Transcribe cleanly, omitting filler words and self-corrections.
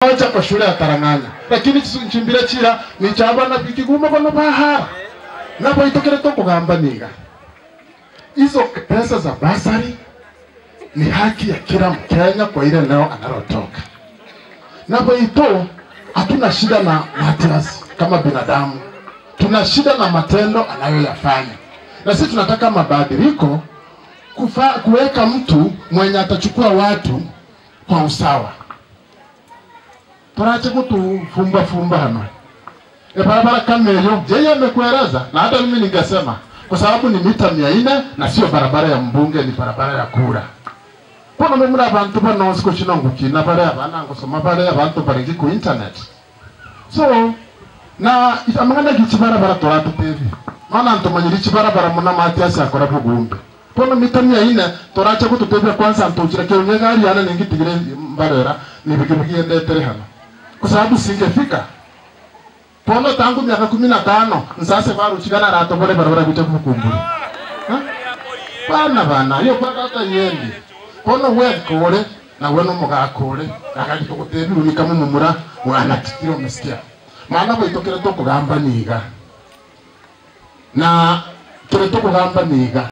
Wacha kwa shule ya Taranganya, lakini chimbira chira ni chabana bikiguma bano bahara nabo itokere to kugamba niga. Hizo pesa za basari ni haki ya kila Mkenya kwa ile leo analotoka. Nabo ito hatuna shida na Matias kama binadamu, tuna shida na matendo anayoyafanya, na sisi tunataka mabadiliko, kuweka mtu mwenye atachukua watu kwa usawa. Turache kutu fumba hano. Barabara Kameyo, yeye amekueleza, na hata mimi ningesema kwa sababu ni mita 400 na sio barabara ya mbunge, ni barabara ya kura. Kwa nini mna abantu bano siko chinonguki na barabara bana ngosoma barabara abantu baringi ku internet. So na amangana kichibarabara toratu TV. Mana ntomanyiri chibarabara muna Matias akora bugumbe. Kono mita 400 torache kututebya kwanza antojira kero ngari yana ningitigire mbarera nibigibigendete hano. Kwa sababu singefika. Pono tangu miaka 15 nsase baruchigana rato bole barabara kucha kukumburi. Bana hiyo paka hata yendi. Pono we kore na weno mugakore akandi kutebiru ni kama mumura wana tikiro mesikia. Maana bo itokere to kugamba niga. Na kire to kugamba niga.